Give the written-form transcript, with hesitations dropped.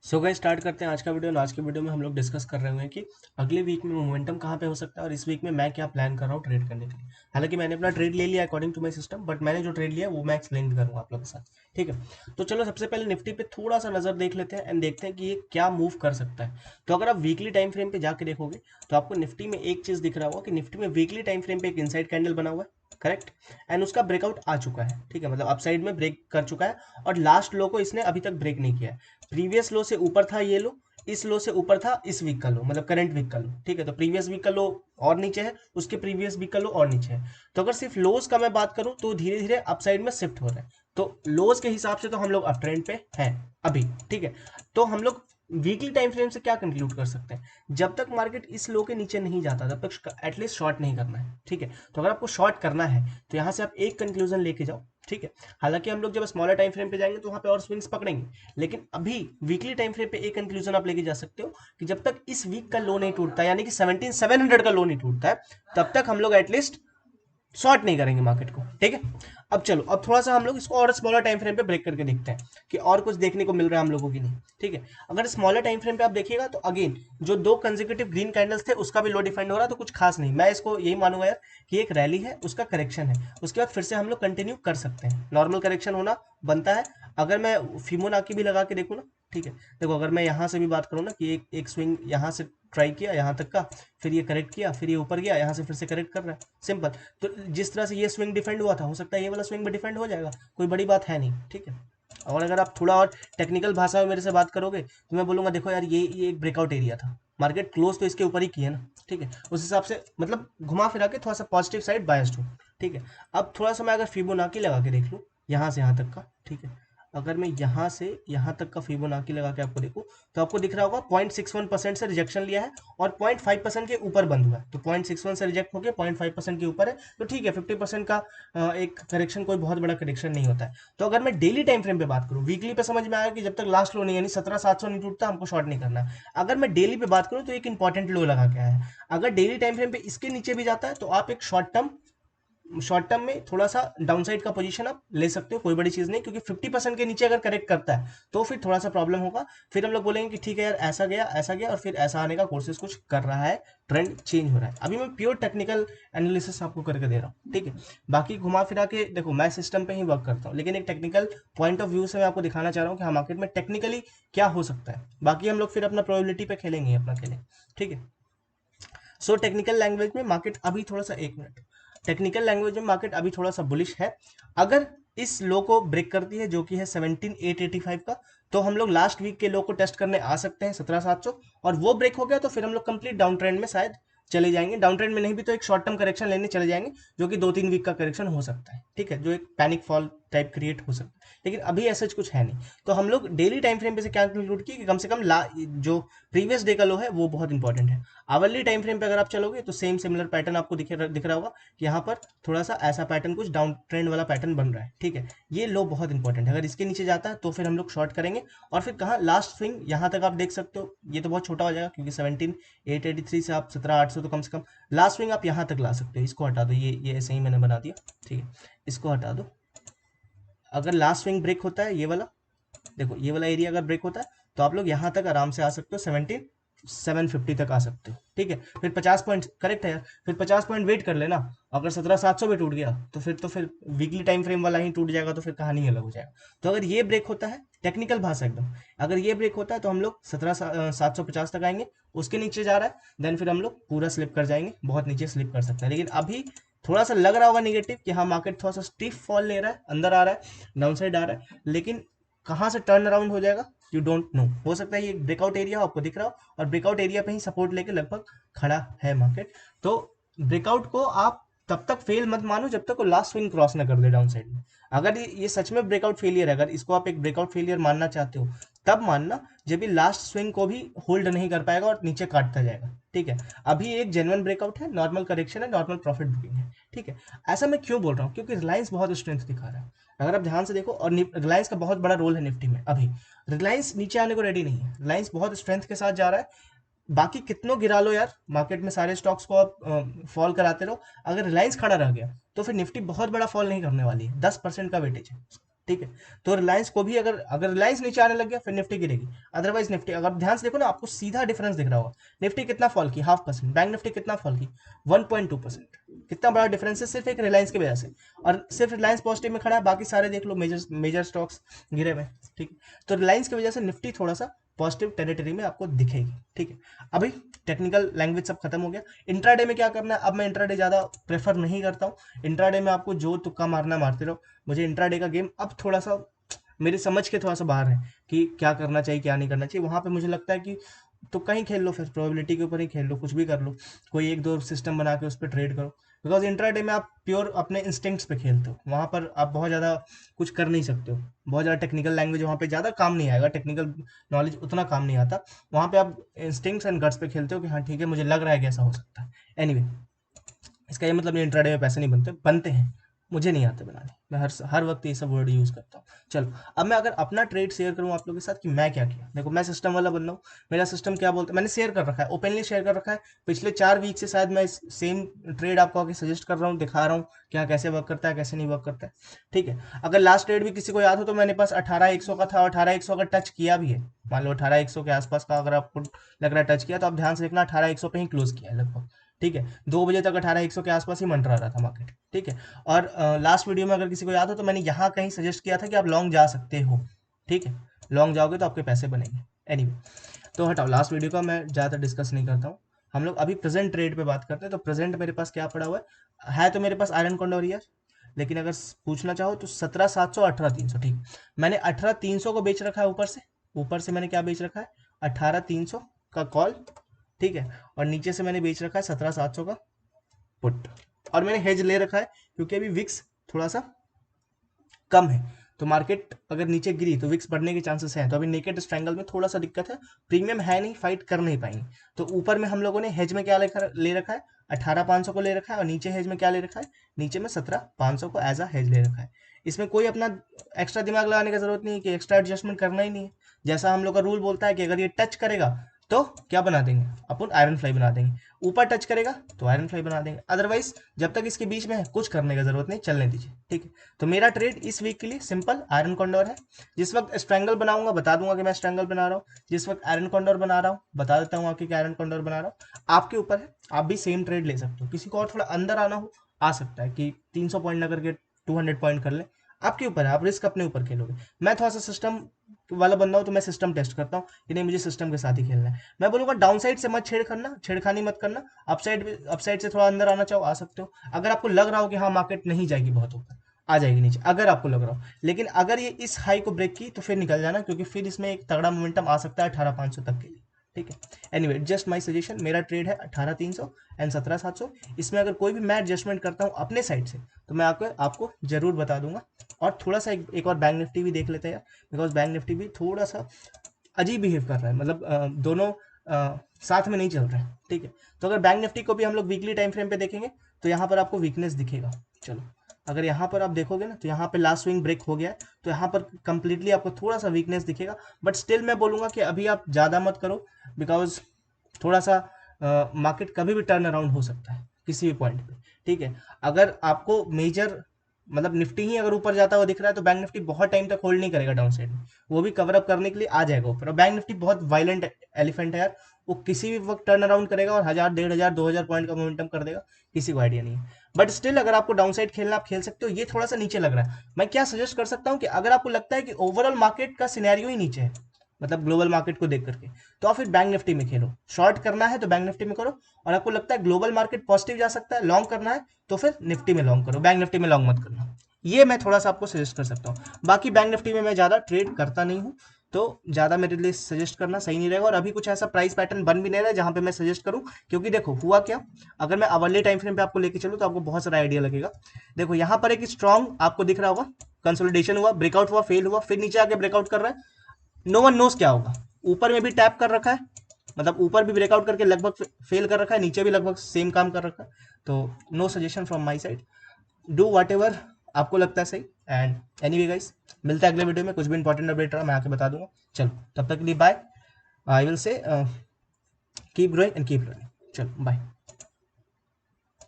So guys start करते हैं आज का वीडियो। आज के वीडियो में हम लोग डिस्कस कर रहे हैं कि अगले वीक में मोमेंटम कहाँ पे हो सकता है और इस वीक में मैं क्या प्लान कर रहा हूँ ट्रेड करने के लिए। हालांकि मैंने अपना ट्रेड ले लिया according to my system, but मैंने जो ट्रेड लिया वो मैं एक्सप्लेन भी करूंगा आप लोगों के साथ। ठीक है, तो चलो सबसे पहले निफ्टी पे थोड़ा सा नजर देख लेते हैं एंड देखते हैं कि ये क्या मूव कर सकता है। तो अगर आप वीकली टाइम फ्रेम पे जाके देखोगे तो आपको निफ्टी में एक चीज दिख रहा होगा कि निफ्टी में वीकली टाइम फ्रेम पे एक इनसाइड कैंडल बना हुआ है, करेक्ट। एंड उसका ब्रेकआउट आ चुका है, ठीक है, मतलब अपसाइड में ब्रेक कर चुका है और लास्ट लो को इसने अभी तक ब्रेक नहीं किया है। प्रीवियस लो से ऊपर था ये लो, इस लो से ऊपर था इस वीक का लो, मतलब करंट वीक का लो, ठीक है। तो प्रीवियस वीक का लो और नीचे है, उसके प्रीवियस वीक का लो और नीचे है। तो अगर सिर्फ लोज का मैं बात करूं तो धीरे धीरे अपसाइड में शिफ्ट हो रहा है। तो लोज के हिसाब से तो हम लोग अप ट्रेंड पे हैं अभी, ठीक है। तो हम लोग वीकली टाइम फ्रेम से क्या कंक्लूड कर सकते हैं, जब तक मार्केट इस लो के नीचे नहीं जाता तब तक एटलीस्ट शॉर्ट नहीं करना है, ठीक है। तो अगर आपको शॉर्ट करना है तो यहां से आप एक कंक्लूजन लेके जाओ, ठीक है। हालांकि हम लोग जब स्मॉलर टाइम फ्रेम पे जाएंगे तो वहां पे और स्विंग्स पकड़ेंगे, लेकिन अभी वीकली टाइम फ्रेम पे एक कंक्लूजन आप लेके जा सकते हो कि जब तक इस वीक का लो नहीं टूटता, यानी कि 17,700 का लो नहीं टूटता है, तब तक हम लोग एटलीस्ट शॉर्ट नहीं करेंगे मार्केट को, ठीक है। अब चलो, अब थोड़ा सा हम लोग इसको और स्मॉलर टाइम फ्रेम पे ब्रेक करके देखते हैं कि और कुछ देखने को मिल रहा है हम लोगों की नहीं, ठीक है। अगर स्मॉलर टाइम फ्रेम पे आप देखिएगा तो अगेन जो दो कंसेक्यूटिव ग्रीन कैंडल्स थे उसका भी लो डिफाइंड हो रहा है, तो कुछ खास नहीं, मैं इसको यही मानूंगा यार कि एक रैली है, उसका करेक्शन है, उसके बाद फिर से हम लोग कंटिन्यू कर सकते हैं, नॉर्मल करेक्शन होना बनता है। अगर मैं फिबोनाची भी लगा के देखूँ ना, ठीक है, देखो अगर मैं यहाँ से भी बात करूँ ना कि एक एक स्विंग यहाँ से ट्राई किया यहाँ तक का, फिर ये करेक्ट किया, फिर ये ऊपर गया, यहाँ से फिर से करेक्ट कर रहा है, सिंपल। तो जिस तरह से ये स्विंग डिफेंड हुआ था, हो सकता है ये वाला स्विंग भी डिफेंड हो जाएगा, कोई बड़ी बात है नहीं, ठीक है। और अगर आप थोड़ा और टेक्निकल भाषा में मेरे से बात करोगे तो मैं बोलूंगा देखो यार ये एक ब्रेकआउट एरिया था, मार्केट क्लोज तो इसके ऊपर ही की है ना, ठीक है। उस हिसाब से मतलब घुमा फिरा के थोड़ा सा पॉजिटिव साइड बायस्ड हो, ठीक है। अब थोड़ा सा मैं अगर फिबोनाची लगा के देख लूँ यहाँ से यहाँ तक का, ठीक है, अगर मैं यहाँ से यहाँ तक का फिबोनाची लगा के आपको देखूँ तो आपको दिख रहा होगा 0.61% से रिजेक्शन लिया है और 0.5% के ऊपर बंद हुआ है। तो 0.61 से रिजेक्ट होकर 0.5% के ऊपर है, तो ठीक है, 50% का एक करेक्शन कोई बहुत बड़ा करेक्शन नहीं होता है। तो अगर मैं डेली टाइम फ्रेम पे बात करूँ, वीकली पे समझ में आया कि जब तक लास्ट लो नहीं यानी 17,700 नहीं टूटता हमको शॉर्ट नहीं करना है। अगर मैं डेली पे बात करूँ तो एक इंपॉर्टेंट लो लगा के आया है, अगर डेली टाइम फ्रेम पे इसके नीचे भी जाता है तो आप एक शॉर्ट टर्म में थोड़ा सा डाउनसाइड का पोजीशन आप ले सकते हो, कोई बड़ी चीज नहीं, क्योंकि 50% के नीचे अगर करेक्ट करता है तो फिर थोड़ा सा प्रॉब्लम होगा। फिर हम लोग बोलेंगे कि ठीक है यार ऐसा गया और फिर ऐसा आने का कोशिश कुछ कर रहा है, ट्रेंड चेंज हो रहा है। अभी मैं प्योर टेक्निकल एनालिसिस आपको करके दे रहा हूँ, ठीक है। बाकी घुमा फिरा के देखो मैं सिस्टम पे ही वर्क करता हूँ, लेकिन एक टेक्निकल पॉइंट ऑफ व्यू से मैं आपको दिखाना चाह रहा हूँ कि हाँ मार्केट में टेक्निकली क्या हो सकता है। बाकी हम लोग फिर अपना प्रोबेबिलिटी पे खेलेंगे, अपना खेलें, ठीक है। सो टेक्निकल लैंग्वेज में मार्केट अभी थोड़ा सा, एक मिनट, टेक्निकल लैंग्वेज में मार्केट अभी थोड़ा सा बुलिश है। अगर इस लो को ब्रेक करती है जो कि है 17,885 का, तो हम लोग लास्ट वीक के लो को टेस्ट करने आ सकते हैं 17,700, और वो ब्रेक हो गया तो फिर हम लोग कंप्लीट डाउन ट्रेंड में शायद चले जाएंगे, डाउन ट्रेंड में नहीं भी तो एक शॉर्ट टर्म करेक्शन लेने चले जाएंगे, जो कि 2-3 वीक का करेक्शन हो सकता है, ठीक है, जो एक पैनिक फॉल टाइप क्रिएट हो सकता है, लेकिन अभी ऐसा कुछ है नहीं। तो हम लोग डेली टाइम फ्रेम पे से क्या कंक्लूड किए कि कम से कम जो प्रीवियस डे का लो है वो बहुत इंपॉर्टेंट है। आवरली टाइम फ्रेम पे अगर आप चलोगे तो सेम सिमिलर पैटर्न आपको दिख रहा होगा कि यहाँ पर थोड़ा सा ऐसा पैटर्न, कुछ डाउन ट्रेंड वाला पैटर्न बन रहा है, ठीक है। ये लो बहुत इंपॉर्टेंट है, अगर इसके नीचे जाता है तो फिर हम लोग शॉर्ट करेंगे। और फिर कहाँ लास्ट स्विंग यहाँ तक आप देख सकते हो, ये तो बहुत छोटा हो जाएगा क्योंकि 17,883 से आप 17,800, तो कम से कम लास्ट स्विंग आप यहाँ तक ला सकते हो। इसको हटा दो, ये ऐसे ही मैंने बना दिया, ठीक है, इसको हटा दो। अगर लास्ट स्विंग ब्रेक होता है ये वाला, देखो ये वाला एरिया अगर ब्रेक होता है तो आप लोग यहाँ तक आराम से आ सकते हो, 17,750 तक आ सकते हो, ठीक है। फिर 50 पॉइंट करेक्ट है यार, फिर 50 पॉइंट वेट कर लेना। अगर 17,700 भी टूट गया तो फिर वीकली टाइम फ्रेम वाला ही टूट जाएगा, तो फिर कहानी अलग हो जाएगा। तो अगर ये ब्रेक होता है, टेक्निकल भाषा एकदम, अगर ये ब्रेक होता है तो हम लोग 17,750 तक आएंगे, उसके नीचे जा रहा है देन फिर हम लोग पूरा स्लिप कर जाएंगे, बहुत नीचे स्लिप कर सकते हैं। लेकिन अभी थोड़ा सा लग रहा होगा निगेटिव कि हाँ मार्केट थोड़ा सा स्टिफ फॉल ले रहा है, अंदर आ रहा है, डाउन साइड आ रहा है, लेकिन कहाँ से टर्न अराउंड हो जाएगा यू डोंट नो। हो सकता है ये ब्रेकआउट एरिया आपको दिख रहा हो और ब्रेकआउट एरिया पे ही सपोर्ट लेके लगभग खड़ा है मार्केट। तो ब्रेकआउट को आप तब तक फेल मत मानो जब तक वो लास्ट स्विंग क्रॉस ना कर दे डाउन साइड में। अगर ये सच में ब्रेकआउट फेलियर है, अगर इसको आप एक ब्रेकआउट फेलियर मानना चाहते हो, तब मानना जब ये लास्ट स्विंग को भी होल्ड नहीं कर पाएगा और नीचे काटता जाएगा, ठीक है। अभी एक जेन्युइन ब्रेकआउट है, नॉर्मल करेक्शन है, नॉर्मल प्रॉफिट बुकिंग है, ठीक है। ऐसा मैं क्यों बोल रहा हूँ, क्योंकि रिलायंस बहुत स्ट्रेंथ दिखा रहा है। अगर आप ध्यान से देखो, और रिलायंस का बहुत बड़ा रोल है निफ्टी में अभी। रिलायंस नीचे आने को रेडी नहीं है, रिलायंस बहुत स्ट्रेंथ के साथ जा रहा है। बाकी कितनों गिरा लो यार मार्केट में, सारे स्टॉक्स को आप फॉल कराते रहो, अगर रिलायंस खड़ा रह गया तो फिर निफ्टी बहुत बड़ा फॉल नहीं करने वाली है, 10% का वेटेज है, ठीक है। तो रिलायंस को भी अगर अगर रिलायंस नीचे आने लग गया फिर निफ्टी गिरेगी। अदरवाइज निफ्टी अगर ध्यान से देखो ना, आपको सीधा डिफरेंस दिख रहा होगा। निफ्टी कितना फॉल की, 0.5%। बैंक निफ्टी कितना फॉल की, 1.2%। कितना बड़ा डिफरेंस है सिर्फ एक रिलायंस की वजह से। और सिर्फ रिलायंस पॉजिटिव में खड़ा है, बाकी सारे देख लो मेजर मेजर स्टॉक्स गिरे हुए हैं, ठीक है। तो रिलायंस की वजह से निफ्टी थोड़ा सा पॉजिटिव टेरिटरी में आपको दिखेगी, ठीक है। अभी टेक्निकल लैंग्वेज सब खत्म हो गया। इंट्राडे में क्या करना है, अब मैं इंट्राडे ज़्यादा प्रेफर नहीं करता हूँ। इंट्राडे में आपको जो तुक्का मारना मारते रहो। मुझे इंट्राडे का गेम अब थोड़ा सा मेरी समझ के थोड़ा सा बाहर है कि क्या करना चाहिए क्या नहीं करना चाहिए। वहां पे मुझे लगता है कि तो कहीं खेल लो, फिर प्रोबेबिलिटी के ऊपर ही खेल लो, कुछ भी कर लो, कोई एक दो सिस्टम बना के उस पर ट्रेड करो। बिकॉज इंट्राडे में आप प्योर अपने इंस्टिंक्ट्स पे खेलते हो, वहां पर आप बहुत ज़्यादा कुछ कर नहीं सकते हो। बहुत ज़्यादा टेक्निकल लैंग्वेज वहाँ पे ज़्यादा काम नहीं आएगा, टेक्निकल नॉलेज उतना काम नहीं आता। वहाँ पे आप इंस्टिंक्ट्स एंड गट्स पे खेलते हो कि हाँ ठीक है मुझे लग रहा है कि ऐसा हो सकता है। एनीवे, इसका ये मतलब नहीं इंट्राडे में पैसे नहीं बनते, बनते हैं। मुझे नहीं आते बनाने, मैं हर वक्त ये सब वर्ड यूज़ करता हूँ। चलो, अब मैं अगर अपना ट्रेड शेयर करूँ आप लोगों के साथ कि मैं क्या किया। देखो, मैं सिस्टम वाला बंदा हूँ। मेरा सिस्टम क्या बोलता है, मैंने शेयर कर रखा है, ओपनली शेयर कर रखा है। पिछले 4 वीक से शायद मैं सेम ट्रेड आपको आगे सजेस्ट कर रहा हूँ, दिखा रहा हूँ क्या कैसे वर्क करता है कैसे नहीं वर्क करता है, ठीक है। अगर लास्ट ट्रेड भी किसी को याद हो तो मेरे पास 18,100 का था, 18,100 अगर टच किया भी है, मान लो 18,100 के आसपास का अगर आपको लग रहा है टच किया, तो आप ध्यान से देखना 18,100 पे ही क्लोज किया है लगभग, ठीक है। 2 बजे तक 18,100 के आसपास ही मंडरा रहा था मार्केट, ठीक है। और लास्ट वीडियो में अगर किसी को याद हो तो मैंने यहाँ कहीं सजेस्ट किया था कि आप लॉन्ग जा सकते हो, ठीक है। लॉन्ग जाओगे तो आपके पैसे बनेंगे। एनीवे, तो हटाओ, लास्ट वीडियो का मैं ज़्यादा डिस्कस नहीं करता हूँ। हम लोग अभी प्रेजेंट ट्रेड पे बात करते हैं। तो प्रेजेंट मेरे पास क्या पड़ा हुआ है तो मेरे पास आयरन कॉन्डोर यार, लेकिन अगर पूछना चाहो तो 17,700, 18,300, ठीक। मैंने 18,300 को बेच रखा है ऊपर से मैंने क्या बेच रखा है, 18,300 का कॉल, ठीक है। और नीचे से मैंने बेच रखा है 17,700 का पुट। और मैंने हेज ले रखा है क्योंकि अभी विक्स थोड़ा सा कम है, तो मार्केट अगर नीचे गिरी तो विक्स बढ़ने के चांसेस हैं। तो अभी नेकेड स्ट्रैंगल में थोड़ा सा दिक्कत है, प्रीमियम है नहीं, फाइट कर नहीं पाएंगे। तो ऊपर में हम लोगों ने हेज में क्या ले रखा है, 18,500 को ले रखा है। और नीचे हेज में क्या ले रखा है, नीचे में 17,500 को एज अ हेज ले रखा है। इसमें कोई अपना एक्स्ट्रा दिमाग लगाने की जरूरत नहीं है कि एक्स्ट्रा एडजस्टमेंट करना ही नहीं है। जैसा हम लोग का रूल बोलता है कि अगर ये टच करेगा तो क्या बना देंगे, अपन आयरन फ्लाई बना देंगे। ऊपर टच करेगा तो आयरन फ्लाई बना देंगे। अदरवाइज जब तक इसके बीच में है कुछ करने की जरूरत नहीं, चलने दीजिए, ठीक है। तो मेरा ट्रेड इस वीक के लिए सिंपल आयरन कॉन्डोर है। जिस वक्त स्ट्रैंगल बनाऊंगा बता दूंगा कि मैं स्ट्रैंगल बना रहा हूँ, जिस वक्त आयरन कॉन्डोर बना रहा हूँ बता देता हूँ आपकी आयरन कॉन्डोर बना रहा हूँ। आपके ऊपर है, आप भी सेम ट्रेड ले सकते हो। किसी को और थोड़ा अंदर आना हो आ सकता है कि 300 पॉइंट ना करके 200 पॉइंट कर ले, आपके ऊपर है, आप रिस्क अपने ऊपर खेलोगे। मैं थोड़ा सा सिस्टम वाला बंदा हूँ तो मैं सिस्टम टेस्ट करता हूँ कि नहीं मुझे सिस्टम के साथ ही खेलना है। मैं बोलूंगा डाउन साइड से मत छेड़खानी मत करना। अपसाइड से थोड़ा अंदर आना चाहो आ सकते हो। अगर आपको लग रहा हो कि हाँ मार्केट नहीं जाएगी बहुत ऊपर, आ जाएगी नीचे, अगर आपको लग रहा हो। लेकिन अगर ये इस हाई को ब्रेक की तो फिर निकल जाना, क्योंकि फिर इसमें एक तगड़ा मोमेंटम आ सकता है 18,500 तक के लिए, ठीक है। एनीवे, जस्ट माय सजेशन, मेरा ट्रेड है 18,300 एंड 17,700। इसमें अगर कोई भी मैं एडजस्टमेंट करता हूँ अपने साइड से तो मैं आपको जरूर बता दूंगा। और थोड़ा सा एक और बैंक निफ्टी भी देख लेते हैं यार, बिकॉज बैंक निफ्टी भी थोड़ा सा अजीब बिहेव कर रहा है, मतलब दोनों साथ में नहीं चल रहे हैं, ठीक है। तो अगर बैंक निफ्टी को भी हम लोग वीकली टाइम फ्रेम पे देखेंगे तो यहाँ पर आपको वीकनेस दिखेगा। चलो, अगर यहाँ पर आप देखोगे ना तो यहाँ पे लास्ट स्विंग ब्रेक हो गया है, तो यहाँ पर कंप्लीटली आपको थोड़ा सा वीकनेस दिखेगा। बट स्टिल मैं बोलूँगा कि अभी आप ज़्यादा मत करो, बिकॉज थोड़ा सा मार्केट कभी भी टर्न अराउंड हो सकता है किसी भी पॉइंट पे, ठीक है। अगर आपको मेजर मतलब निफ्टी ही अगर ऊपर जाता हुआ दिख रहा है तो बैंक निफ्टी बहुत टाइम तक होल्ड नहीं करेगा डाउन साइड में, वो भी कवर अप करने के लिए आ जाएगा ऊपर। और बैंक निफ्टी बहुत वायलेंट एलिफेंट है यार, वो किसी भी वक्त टर्न अराउंड करेगा और 1,000, 1,500, 2,000 पॉइंट का मोमेंटम कर देगा, किसी को आइडिया नहीं है। बट स्टिल अगर आपको डाउन साइड खेलना आप खेल सकते हो। ये थोड़ा सा नीचे लग रहा है, मैं क्या सजेस्ट कर सकता हूँ कि अगर आपको लगता है कि ओवरऑल मार्केट का सिनेरियो ही नीचे है, मतलब ग्लोबल मार्केट को देख करके, तो आप फिर बैंक निफ्टी में खेलो। शॉर्ट करना है तो बैंक निफ्टी में करो, और आपको लगता है ग्लोबल मार्केट पॉजिटिव जा सकता है, लॉन्ग करना है तो फिर निफ्टी में लॉन्ग करो, बैंक निफ्टी में लॉन्ग मत करना। ये मैं थोड़ा सा आपको सजेस्ट कर सकता हूँ। बाकी बैंक निफ्टी में मैं ज़्यादा ट्रेड करता नहीं हूँ, तो ज़्यादा मेरे लिए सजेस्ट करना सही नहीं रहेगा। और अभी कुछ ऐसा प्राइस पैटर्न बन भी नहीं रहा है जहाँ पे मैं सजेस्ट करूँ, क्योंकि देखो हुआ क्या, अगर मैं अवर्ली टाइम फ्रेम पे आपको लेके चलूँ तो आपको बहुत सारा आइडिया लगेगा। देखो यहाँ पर एक स्ट्रॉन्ग आपको दिख रहा होगा, कंसोलिडेशन हुआ, ब्रेकआउट हुआ, फेल हुआ, फिर नीचे आके ब्रेकआउट कर रहा है। नो वन नोस क्या होगा। ऊपर में भी टैप कर रखा है, मतलब ऊपर भी ब्रेकआउट करके लगभग फेल कर रखा है, नीचे भी लगभग सेम काम कर रखा है। तो no suggestion from my side, do whatever आपको लगता है सही। एंड एनीवे गाइस, मिलता है अगले वीडियो में, कुछ भी इंपॉर्टेंट अपडेट रहा मैं आके बता दूंगा। चलो, तब तक के लिए bye. I will say keep growing and keep learning. चलो बाय।